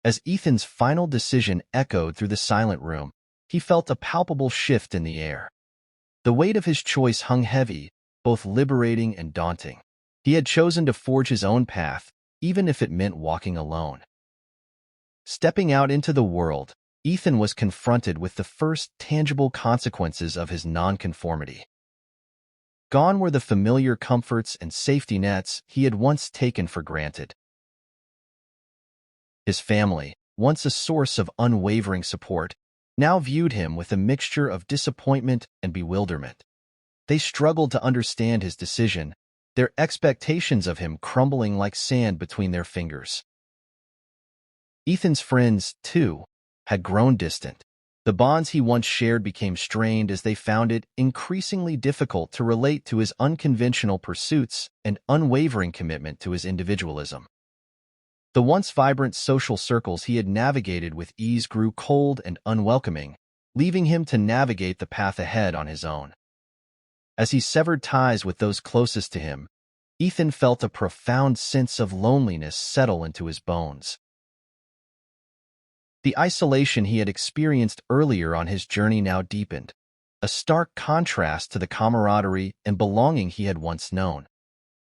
As Ethan's final decision echoed through the silent room, he felt a palpable shift in the air. The weight of his choice hung heavy, both liberating and daunting. He had chosen to forge his own path, even if it meant walking alone. Stepping out into the world, Ethan was confronted with the first tangible consequences of his nonconformity. Gone were the familiar comforts and safety nets he had once taken for granted. His family, once a source of unwavering support, now viewed him with a mixture of disappointment and bewilderment. They struggled to understand his decision, their expectations of him crumbling like sand between their fingers. Ethan's friends, too, had grown distant. The bonds he once shared became strained as they found it increasingly difficult to relate to his unconventional pursuits and unwavering commitment to his individualism. The once vibrant social circles he had navigated with ease grew cold and unwelcoming, leaving him to navigate the path ahead on his own. As he severed ties with those closest to him, Ethan felt a profound sense of loneliness settle into his bones. The isolation he had experienced earlier on his journey now deepened, a stark contrast to the camaraderie and belonging he had once known.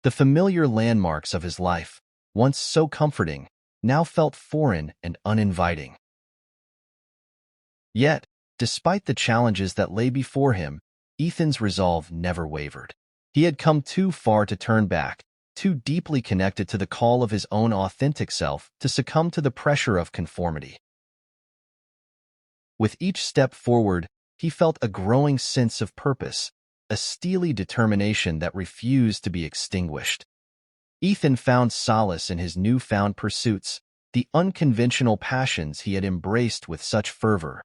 The familiar landmarks of his life, once so comforting, now felt foreign and uninviting. Yet, despite the challenges that lay before him, Ethan's resolve never wavered. He had come too far to turn back, too deeply connected to the call of his own authentic self to succumb to the pressure of conformity. With each step forward, he felt a growing sense of purpose, a steely determination that refused to be extinguished. Ethan found solace in his newfound pursuits, the unconventional passions he had embraced with such fervor.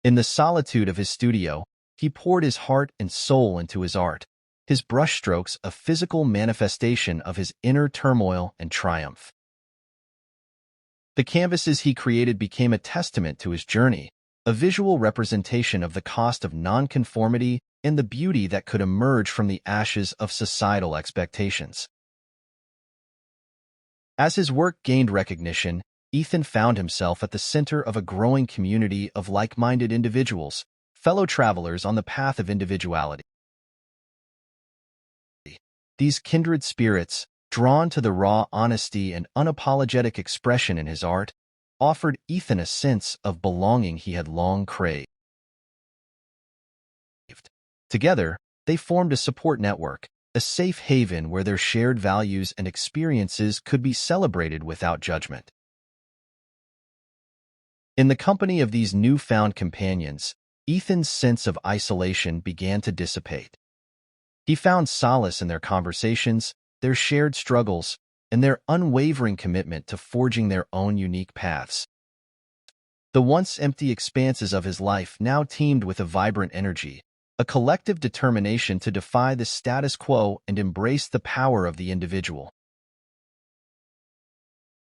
In the solitude of his studio, he poured his heart and soul into his art, his brushstrokes a physical manifestation of his inner turmoil and triumph. The canvases he created became a testament to his journey, a visual representation of the cost of nonconformity and the beauty that could emerge from the ashes of societal expectations. As his work gained recognition, Ethan found himself at the center of a growing community of like-minded individuals, fellow travelers on the path of individuality. These kindred spirits, drawn to the raw honesty and unapologetic expression in his art, offered Ethan a sense of belonging he had long craved. Together, they formed a support network, a safe haven where their shared values and experiences could be celebrated without judgment. In the company of these newfound companions, Ethan's sense of isolation began to dissipate. He found solace in their conversations, their shared struggles, and their unwavering commitment to forging their own unique paths. The once empty expanses of his life now teemed with a vibrant energy, a collective determination to defy the status quo and embrace the power of the individual.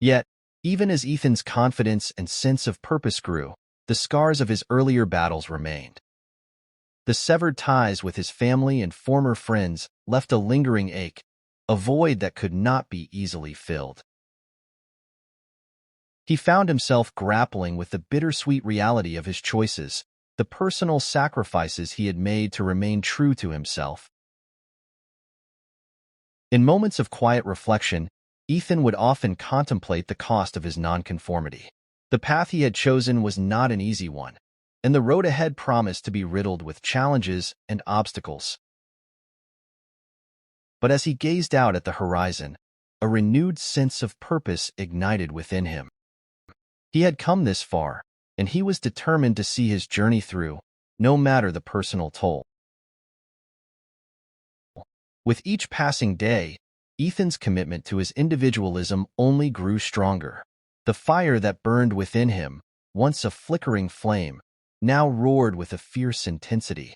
Yet, even as Ethan's confidence and sense of purpose grew, the scars of his earlier battles remained. The severed ties with his family and former friends left a lingering ache, a void that could not be easily filled. He found himself grappling with the bittersweet reality of his choices, the personal sacrifices he had made to remain true to himself. In moments of quiet reflection, Ethan would often contemplate the cost of his nonconformity. The path he had chosen was not an easy one, and the road ahead promised to be riddled with challenges and obstacles. But as he gazed out at the horizon, a renewed sense of purpose ignited within him. He had come this far, and he was determined to see his journey through, no matter the personal toll. With each passing day, Ethan's commitment to his individualism only grew stronger. The fire that burned within him, once a flickering flame, now roared with a fierce intensity.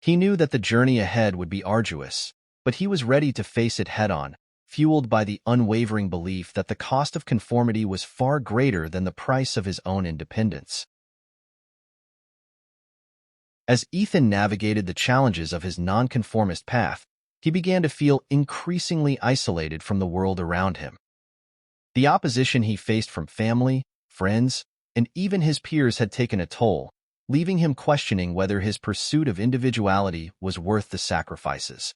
He knew that the journey ahead would be arduous, but he was ready to face it head-on, fueled by the unwavering belief that the cost of conformity was far greater than the price of his own independence. As Ethan navigated the challenges of his nonconformist path, he began to feel increasingly isolated from the world around him. The opposition he faced from family, friends, and even his peers had taken a toll, leaving him questioning whether his pursuit of individuality was worth the sacrifices.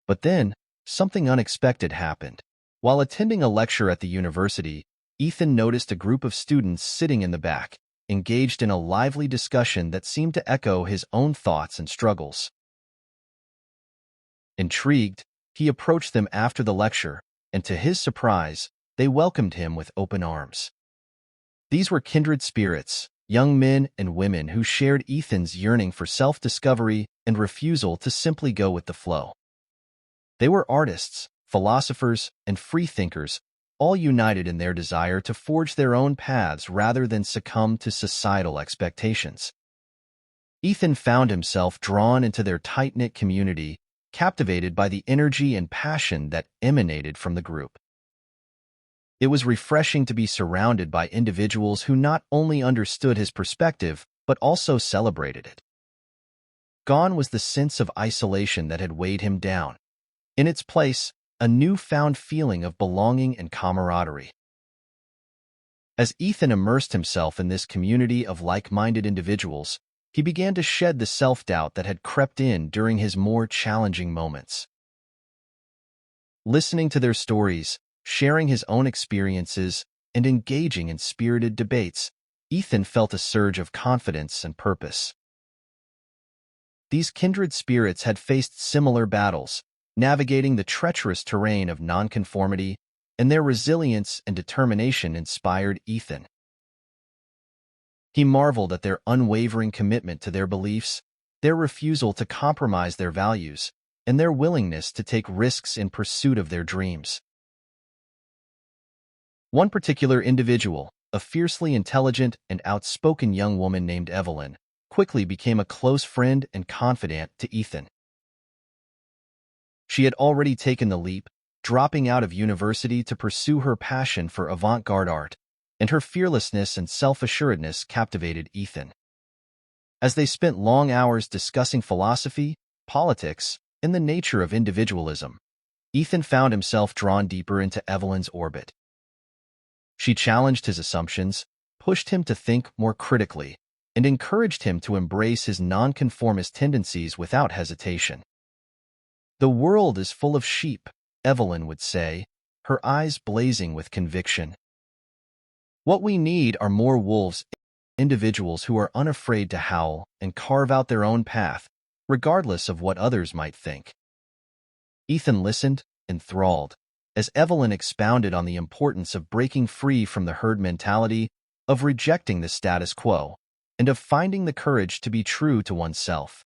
But then, something unexpected happened. While attending a lecture at the university, Ethan noticed a group of students sitting in the back, engaged in a lively discussion that seemed to echo his own thoughts and struggles. Intrigued, he approached them after the lecture, and to his surprise, they welcomed him with open arms. These were kindred spirits, young men and women who shared Ethan's yearning for self-discovery and refusal to simply go with the flow. They were artists, philosophers, and freethinkers, all united in their desire to forge their own paths rather than succumb to societal expectations. Ethan found himself drawn into their tight-knit community, captivated by the energy and passion that emanated from the group. It was refreshing to be surrounded by individuals who not only understood his perspective, but also celebrated it. Gone was the sense of isolation that had weighed him down. In its place, a newfound feeling of belonging and camaraderie. As Ethan immersed himself in this community of like-minded individuals, he began to shed the self-doubt that had crept in during his more challenging moments. Listening to their stories, sharing his own experiences, and engaging in spirited debates, Ethan felt a surge of confidence and purpose. These kindred spirits had faced similar battles, navigating the treacherous terrain of nonconformity, and their resilience and determination inspired Ethan. He marveled at their unwavering commitment to their beliefs, their refusal to compromise their values, and their willingness to take risks in pursuit of their dreams. One particular individual, a fiercely intelligent and outspoken young woman named Evelyn, quickly became a close friend and confidant to Ethan. She had already taken the leap, dropping out of university to pursue her passion for avant-garde art, and her fearlessness and self-assuredness captivated Ethan. As they spent long hours discussing philosophy, politics, and the nature of individualism, Ethan found himself drawn deeper into Evelyn's orbit. She challenged his assumptions, pushed him to think more critically, and encouraged him to embrace his nonconformist tendencies without hesitation. "The world is full of sheep," Evelyn would say, her eyes blazing with conviction. "What we need are more wolves, individuals who are unafraid to howl and carve out their own path, regardless of what others might think." Ethan listened, enthralled, as Evelyn expounded on the importance of breaking free from the herd mentality, of rejecting the status quo, and of finding the courage to be true to oneself.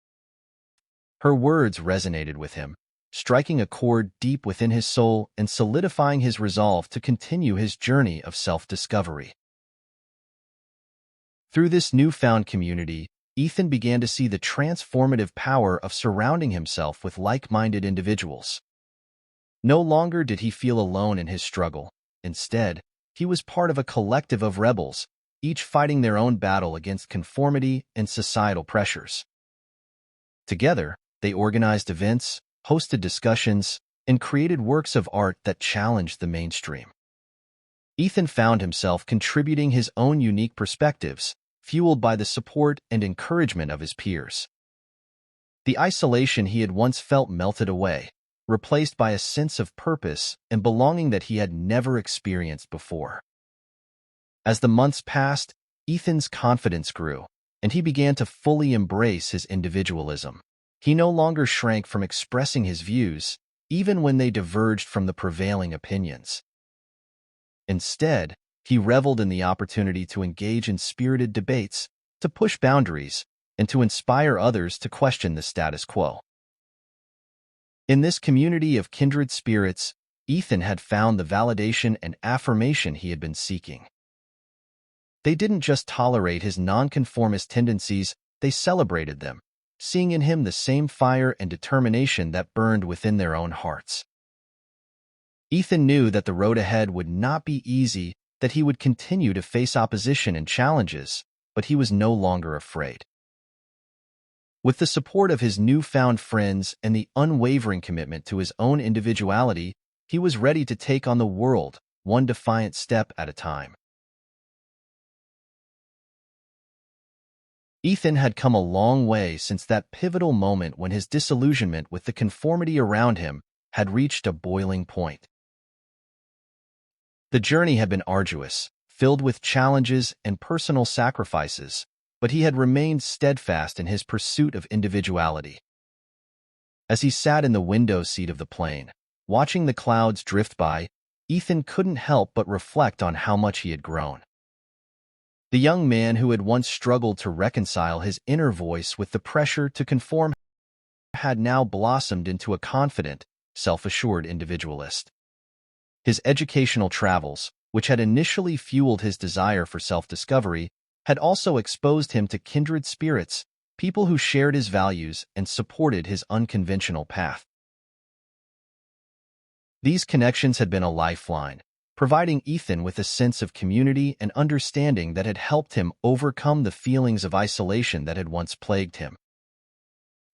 Her words resonated with him, striking a chord deep within his soul and solidifying his resolve to continue his journey of self-discovery. Through this newfound community, Ethan began to see the transformative power of surrounding himself with like-minded individuals. No longer did he feel alone in his struggle. Instead, he was part of a collective of rebels, each fighting their own battle against conformity and societal pressures. Together, they organized events, hosted discussions, and created works of art that challenged the mainstream. Ethan found himself contributing his own unique perspectives, fueled by the support and encouragement of his peers. The isolation he had once felt melted away, replaced by a sense of purpose and belonging that he had never experienced before. As the months passed, Ethan's confidence grew, and he began to fully embrace his individualism. He no longer shrank from expressing his views, even when they diverged from the prevailing opinions. Instead, he reveled in the opportunity to engage in spirited debates, to push boundaries, and to inspire others to question the status quo. In this community of kindred spirits, Ethan had found the validation and affirmation he had been seeking. They didn't just tolerate his nonconformist tendencies, they celebrated them, seeing in him the same fire and determination that burned within their own hearts. Ethan knew that the road ahead would not be easy, that he would continue to face opposition and challenges, but he was no longer afraid. With the support of his newfound friends and the unwavering commitment to his own individuality, he was ready to take on the world, one defiant step at a time. Ethan had come a long way since that pivotal moment when his disillusionment with the conformity around him had reached a boiling point. The journey had been arduous, filled with challenges and personal sacrifices, but he had remained steadfast in his pursuit of individuality. As he sat in the window seat of the plane, watching the clouds drift by, Ethan couldn't help but reflect on how much he had grown. The young man who had once struggled to reconcile his inner voice with the pressure to conform had now blossomed into a confident, self-assured individualist. His educational travels, which had initially fueled his desire for self-discovery, had also exposed him to kindred spirits, people who shared his values and supported his unconventional path. These connections had been a lifeline, providing Ethan with a sense of community and understanding that had helped him overcome the feelings of isolation that had once plagued him.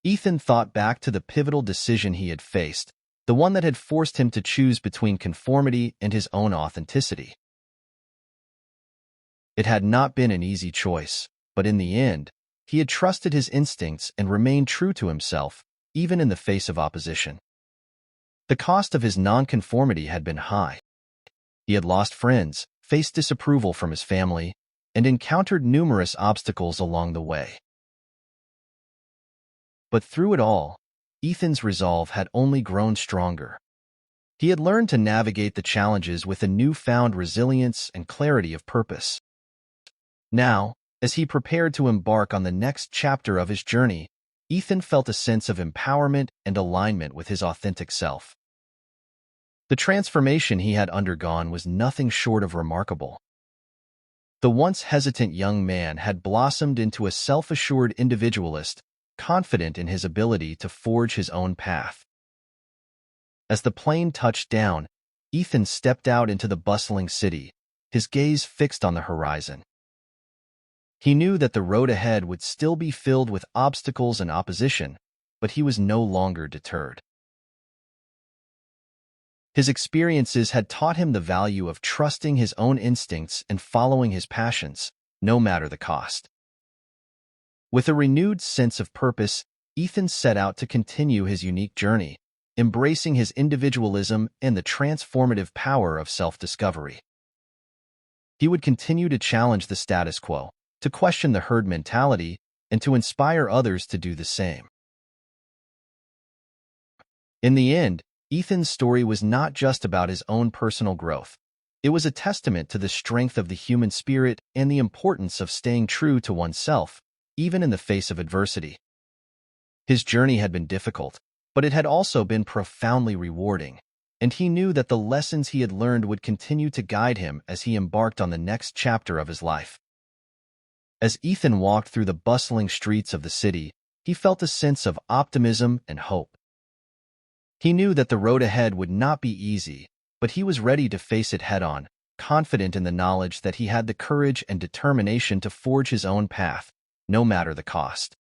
Ethan thought back to the pivotal decision he had faced, the one that had forced him to choose between conformity and his own authenticity. It had not been an easy choice, but in the end, he had trusted his instincts and remained true to himself, even in the face of opposition. The cost of his nonconformity had been high. He had lost friends, faced disapproval from his family, and encountered numerous obstacles along the way. But through it all, Ethan's resolve had only grown stronger. He had learned to navigate the challenges with a newfound resilience and clarity of purpose. Now, as he prepared to embark on the next chapter of his journey, Ethan felt a sense of empowerment and alignment with his authentic self. The transformation he had undergone was nothing short of remarkable. The once hesitant young man had blossomed into a self-assured individualist, confident in his ability to forge his own path. As the plane touched down, Ethan stepped out into the bustling city, his gaze fixed on the horizon. He knew that the road ahead would still be filled with obstacles and opposition, but he was no longer deterred. His experiences had taught him the value of trusting his own instincts and following his passions, no matter the cost. With a renewed sense of purpose, Ethan set out to continue his unique journey, embracing his individualism and the transformative power of self-discovery. He would continue to challenge the status quo, to question the herd mentality, and to inspire others to do the same. In the end, Ethan's story was not just about his own personal growth. It was a testament to the strength of the human spirit and the importance of staying true to oneself, even in the face of adversity. His journey had been difficult, but it had also been profoundly rewarding, and he knew that the lessons he had learned would continue to guide him as he embarked on the next chapter of his life. As Ethan walked through the bustling streets of the city, he felt a sense of optimism and hope. He knew that the road ahead would not be easy, but he was ready to face it head-on, confident in the knowledge that he had the courage and determination to forge his own path, no matter the cost.